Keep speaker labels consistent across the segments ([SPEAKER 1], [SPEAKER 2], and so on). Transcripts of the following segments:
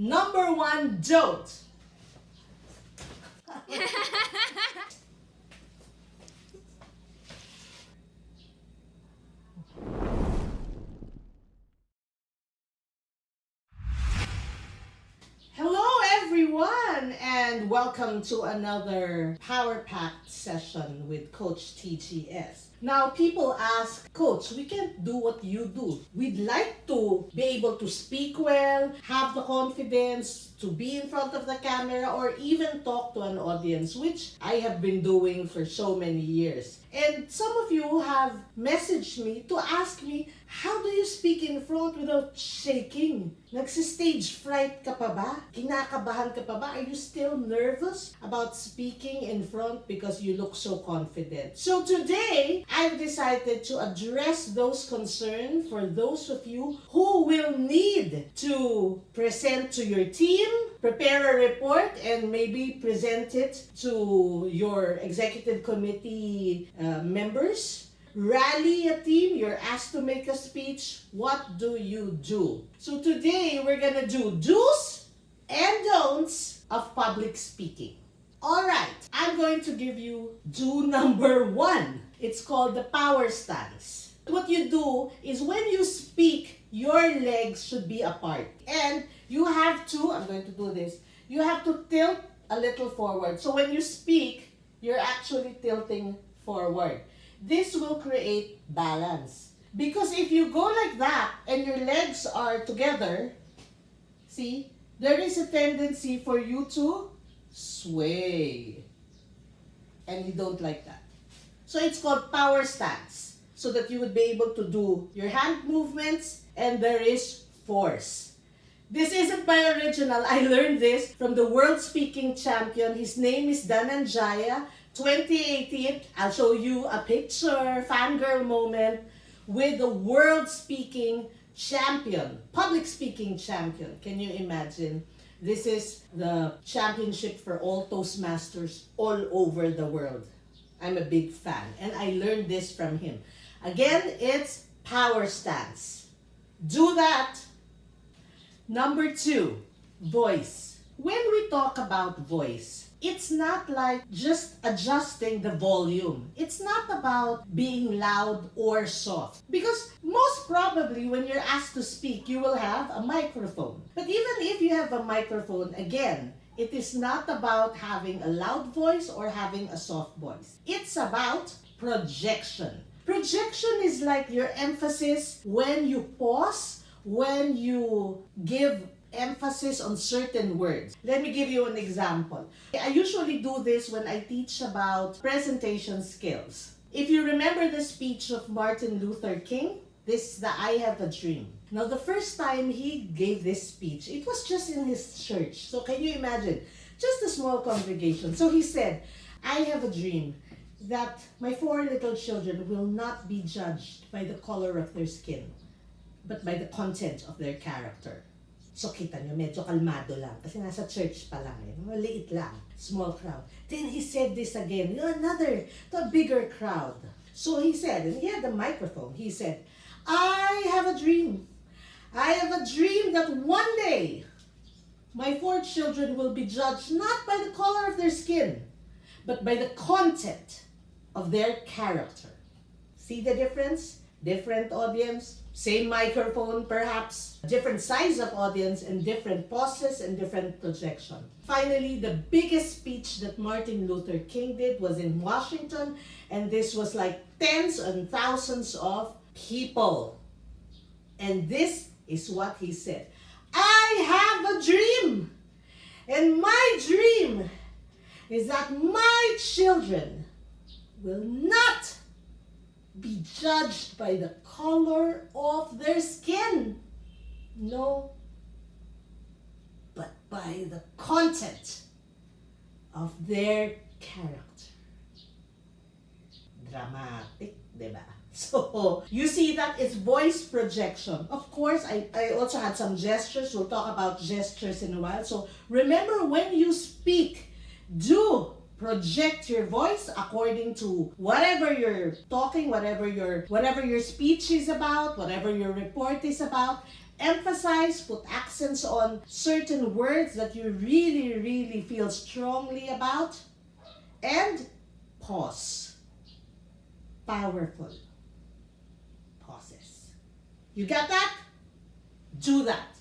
[SPEAKER 1] Number one, don't. Hello everyone and welcome to another Power Packed session with Coach TGS. Now people ask, Coach, we can't do what you do. We'd like to be able to speak well, have the confidence to be in front of the camera or even talk to an audience, which I have been doing for so many years. And some of you have messaged me to ask me, how do you speak in front without shaking? Nagsi-stage fright ka pa ba? Kinakabahan ka pa ba? Are you still nervous about speaking in front because you look so confident? So today, I've decided to address those concerns for those of you who will need to present to your team, prepare a report, and maybe present it to your executive committee members. Rally a team, you're asked to make a speech. What do you do? So today we're gonna do do's and don'ts of public speaking. Alright, I'm going to give you do number one. It's called the power stance. What you do is when you speak, your legs should be apart. And you have to, I'm going to do this, you have to tilt a little forward. So when you speak, you're actually tilting forward. This will create balance. Because if you go like that and your legs are together, see, there is a tendency for you to sway. And you don't like that. So it's called power stance. So that you would be able to do your hand movements and there is force. This isn't my original. I learned this from the world speaking champion. His name is Dhananjaya. 2018, I'll show you a picture, fangirl moment with the world speaking champion, public speaking champion. Can you imagine? This is the championship for all Toastmasters all over the world. I'm a big fan and I learned this from him. Again, it's power stance. Do that. Number two, voice. When we talk about voice, it's not like just adjusting the volume. It's not about being loud or soft. Because most probably when you're asked to speak, you will have a microphone. But even if you have a microphone, again, it is not about having a loud voice or having a soft voice. It's about projection. Projection is like your emphasis when you pause, when you give emphasis on certain words. Let me give you an example. I usually do this when I teach about presentation skills. If you remember the speech of Martin Luther King, this is the I Have a Dream. Now the first time he gave this speech, it was just in his church. So can you imagine? Just a small congregation. So he said, I have a dream that my 4 little children will not be judged by the color of their skin, but by the content of their character. So kita nyo, medyo kalmado lang. Kasi nasa church pa lang eh. Maliit lang. Small crowd. Then he said this again. Another, the bigger crowd. So he said, and he had the microphone. He said, I have a dream. I have a dream that one day, my 4 children will be judged not by the color of their skin, but by the content of their character. See the difference? Different audience, same microphone perhaps, different size of audience and different pauses and different projection. Finally, the biggest speech that Martin Luther King did was in Washington, and this was like tens and thousands of people. And this is what he said. I have a dream, and my dream is that my children will not be judged by the color of their skin. No, but by the content of their character. Dramatic, diba? So, you see that it's voice projection. Of course, I also had some gestures. We'll talk about gestures in a while. So, remember when you speak, do project your voice according to whatever you're talking, whatever your speech is about, whatever your report is about, emphasize, put accents on certain words that you really, really feel strongly about, and pause. Powerful pauses. You got that? Do that.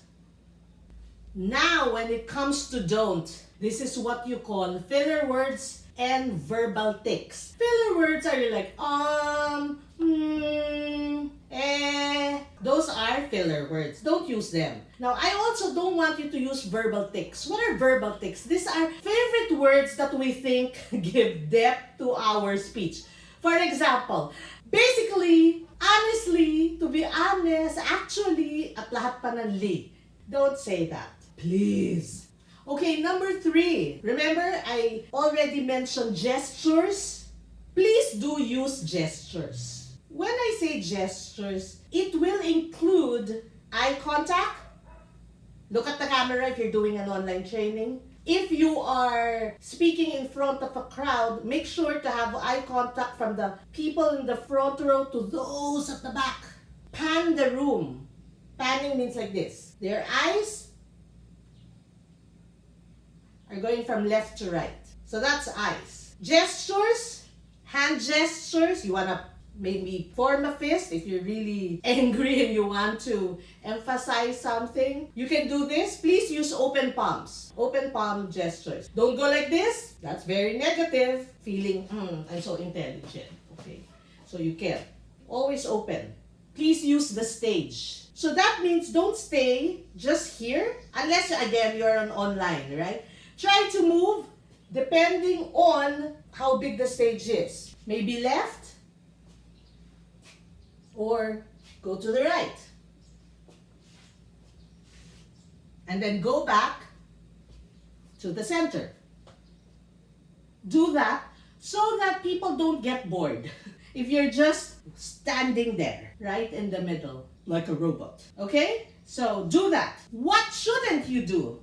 [SPEAKER 1] Now, when it comes to don't, this is what you call filler words and verbal tics. Filler words are like those are filler words. Don't use them. Now, I also don't want you to use verbal tics. What are verbal tics? These are favorite words that we think give depth to our speech. For example, basically, honestly, to be honest, actually, at lahat pa ng li. Don't say that. Please. Okay, number 3. Remember, I already mentioned gestures. Please do use gestures. When I say gestures, it will include eye contact. Look at the camera if you're doing an online training. If you are speaking in front of a crowd, make sure to have eye contact from the people in the front row to those at the back. Pan the room. Panning means like this. Their eyes are going from left to right. So that's eyes. Gestures, hand gestures. You want to maybe form a fist if you're really angry and you want to emphasize something. You can do this. Please use open palms. Open palm gestures. Don't go like this. That's very negative. Feeling, I'm so intelligent. Okay. So you can't. Always open. Please use the stage. So that means don't stay just here. Unless, again, you're on online, right? Try to move depending on how big the stage is. Maybe left or go to the right. And then go back to the center. Do that so that people don't get bored. If you're just standing there, right in the middle, like a robot. Okay? So do that. What shouldn't you do?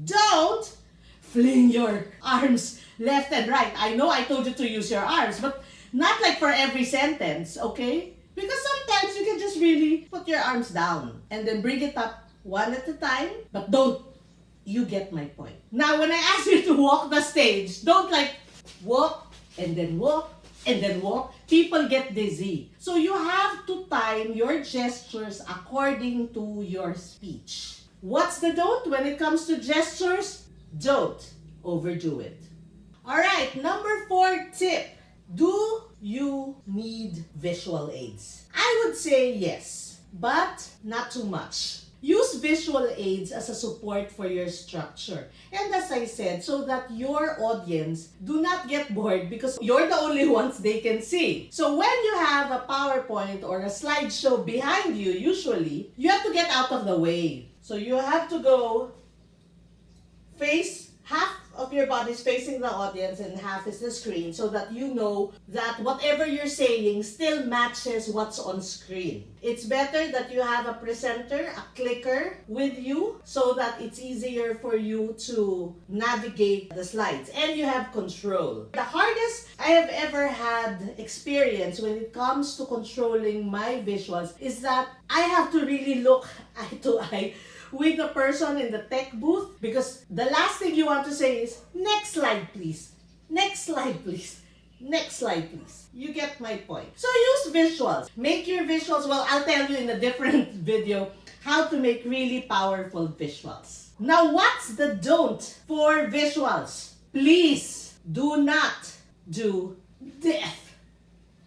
[SPEAKER 1] Don't fling your arms left and right. I know I told you to use your arms, but not like for every sentence, okay? Because sometimes you can just really put your arms down and then bring it up one at a time, but don't. You get my point. Now, when I ask you to walk the stage, don't like walk and then walk and then walk. People get dizzy. So you have to time your gestures according to your speech. What's the don't when it comes to gestures? Don't overdo it. All right, number 4 tip. Do you need visual aids? I would say yes, but not too much. Use visual aids as a support for your structure. And as I said, so that your audience do not get bored because you're the only ones they can see. So when you have a PowerPoint or a slideshow behind you, usually, you have to get out of the way. So you have to go face, half of your body is facing the audience and half is the screen so that you know that whatever you're saying still matches what's on screen. It's better that you have a presenter, a clicker with you so that it's easier for you to navigate the slides and you have control. The hardest I have ever had experience when it comes to controlling my visuals is that I have to really look eye to eye with the person in the tech booth because the last thing you want to say is, next slide please, next slide please, next slide please. You get my point. So use visuals. Make your visuals, well, I'll tell you in a different video how to make really powerful visuals. Now, what's the don't for visuals? Please do not do death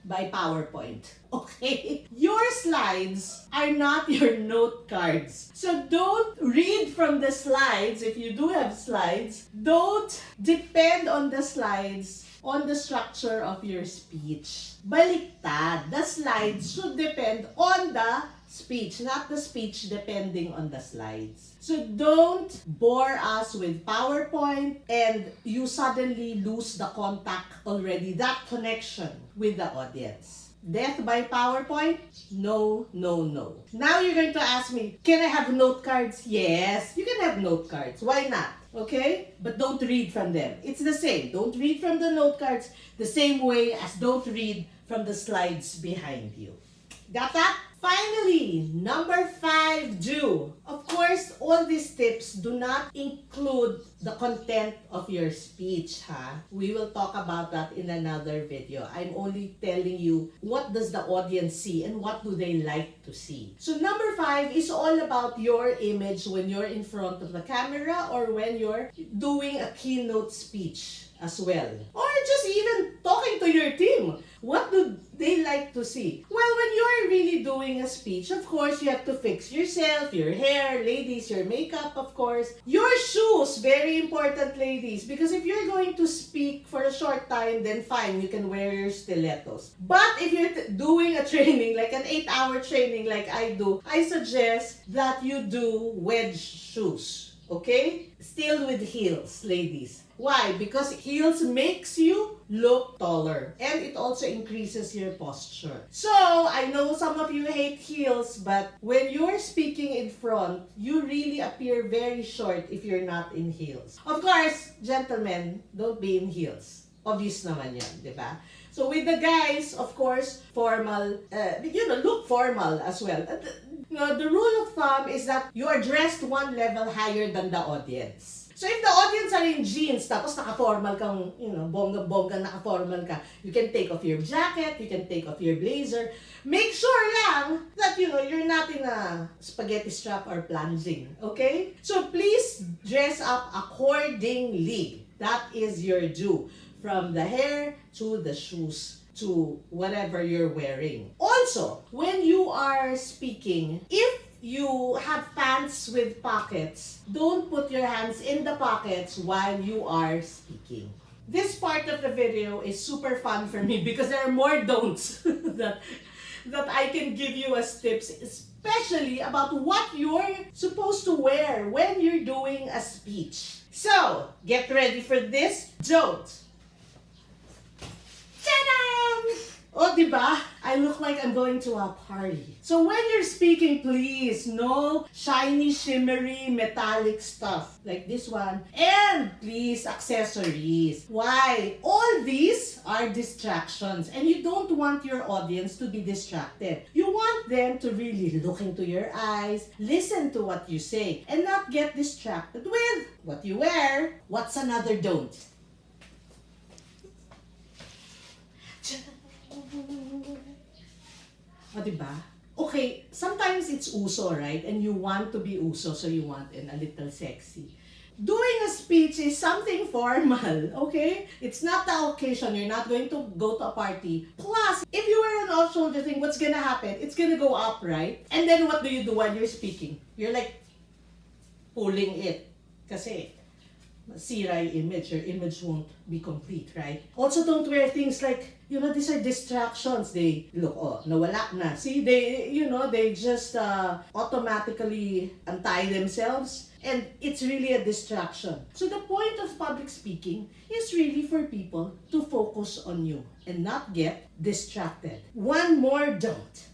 [SPEAKER 1] by PowerPoint. Okay? Your slides are not your note cards. So don't read from the slides. If you do have slides, don't depend on the slides on the structure of your speech. Baliktad. The slides should depend on the speech, not the speech depending on the slides. So don't bore us with PowerPoint and you suddenly lose the contact already, that connection with the audience. Death by PowerPoint? No, no, no. Now you're going to ask me, can I have note cards? Yes, you can have note cards. Why not? Okay? But don't read from them. It's the same. Don't read from the note cards the same way as don't read from the slides behind you. Got that? Finally, number 5, do. Of course, all these tips do not include the content of your speech, ha? We will talk about that in another video. I'm only telling you what does the audience see and what do they like to see. So number 5 is all about your image when you're in front of the camera or when you're doing a keynote speech as well. Or just even talking to your team. What do they like to see? Well, when you're really doing a speech, of course, you have to fix yourself, your hair, ladies, your makeup, of course. Your shoes, very important, ladies. Because if you're going to speak for a short time, then fine, you can wear your stilettos. But if you're doing a training, like an 8-hour training like I do, I suggest that you do wedge shoes. Okay? Still with heels, ladies. Why? Because heels makes you look taller and it also increases your posture. So, I know some of you hate heels, but when you're speaking in front, you really appear very short if you're not in heels. Of course, gentlemen, don't be in heels. Obvious naman yan, di ba? So, with the guys, of course, formal, look formal as well. The rule of thumb is that you are dressed one level higher than the audience. So if the audience are in jeans, tapos naka-formal kang, bongga-bongga naka-formal ka, you can take off your jacket, you can take off your blazer. Make sure lang that, you're not in a spaghetti strap or plunging, okay? So please dress up accordingly. That is your due. From the hair to the shoes to whatever you're wearing. Also, when you are speaking, if you have pants with pockets, don't put your hands in the pockets while you are speaking. This part of the video is super fun for me because there are more don'ts that I can give you as tips, especially about what you're supposed to wear when you're doing a speech. So, get ready for this. Don't. Oh, diba? I look like I'm going to a party. So when you're speaking, please, no shiny, shimmery, metallic stuff like this one. And please, accessories. Why? All these are distractions and you don't want your audience to be distracted. You want them to really look into your eyes, listen to what you say, and not get distracted with what you wear. What's another don't? O, diba? Okay, sometimes it's uso, right? And you want to be uso, so you want a little sexy. Doing a speech is something formal, okay? It's not the occasion. You're not going to go to a party. Plus, if you wear an off-shoulder thing, what's gonna happen? It's gonna go up, right? And then what do you do while you're speaking? You're like pulling it. Kasi masira yung image. Your image won't be complete, right? Also, don't wear things like, these are distractions. They look, nawala na. See, they just automatically untie themselves. And it's really a distraction. So the point of public speaking is really for people to focus on you and not get distracted. One more don't.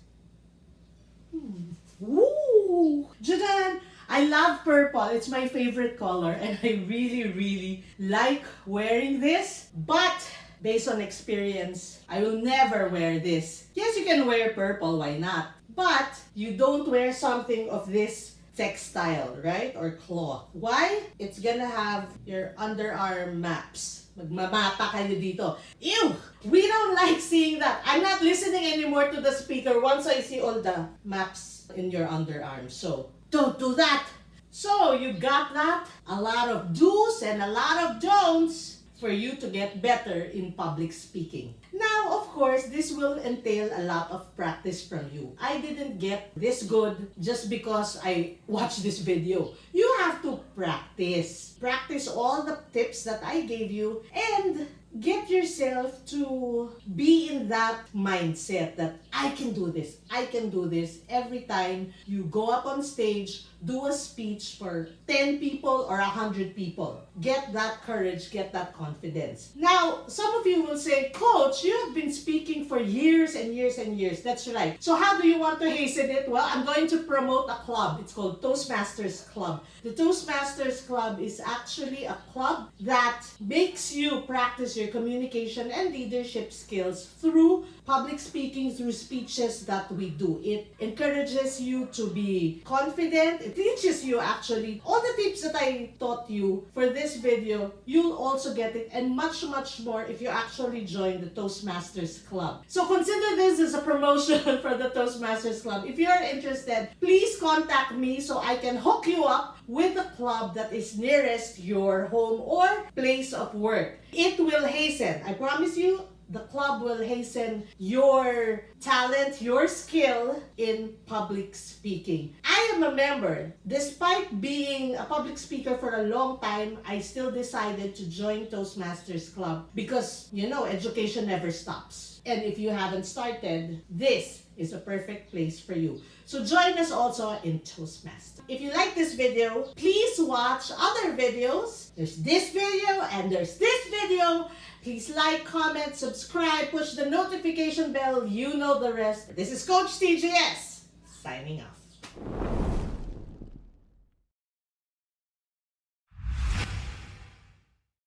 [SPEAKER 1] Woo! Judan! I love purple. It's my favorite color and I really, really like wearing this. But based on experience, I will never wear this. Yes, you can wear purple, why not? But you don't wear something of this textile, right? Or cloth. Why? It's gonna have your underarm maps. Magmamapa kayo dito. Ew! We don't like seeing that. I'm not listening anymore to the speaker once I see all the maps in your underarm. So, don't do that. So, you got that? A lot of do's and a lot of don'ts for you to get better in public speaking. Now, of course, this will entail a lot of practice from you. I didn't get this good just because I watched this video. You have to practice. Practice all the tips that I gave you and get yourself to be in that mindset that I can do this. I can do this every time you go up on stage, do a speech for 10 people or 100 people. Get that courage, get that confidence. Now, some of you will say, Coach, you have been speaking for years and years and years. That's right. So how do you want to hasten it? Well, I'm going to promote a club. It's called Toastmasters Club. The Toastmasters Club is actually a club that makes you practice your communication and leadership skills through public speaking, through speeches that we do. It encourages you to be confident. It teaches you actually all the tips that I taught you for this video. You'll also get it and much, much more if you actually join the Toastmasters Club. So consider this as a promotion for the Toastmasters Club. If you're interested, please contact me so I can hook you up with a club that is nearest your home or place of work. It will hasten. I promise you, the club will hasten your talent, your skill in public speaking. I am a member. Despite being a public speaker for a long time, I still decided to join Toastmasters Club because, education never stops. And if you haven't started, this is a perfect place for you. So join us also in Toastmasters. If you like this video, please watch other videos. There's this video and there's this video. Please like, comment, subscribe, push the notification bell. You know the rest. This is Coach TGS, signing off.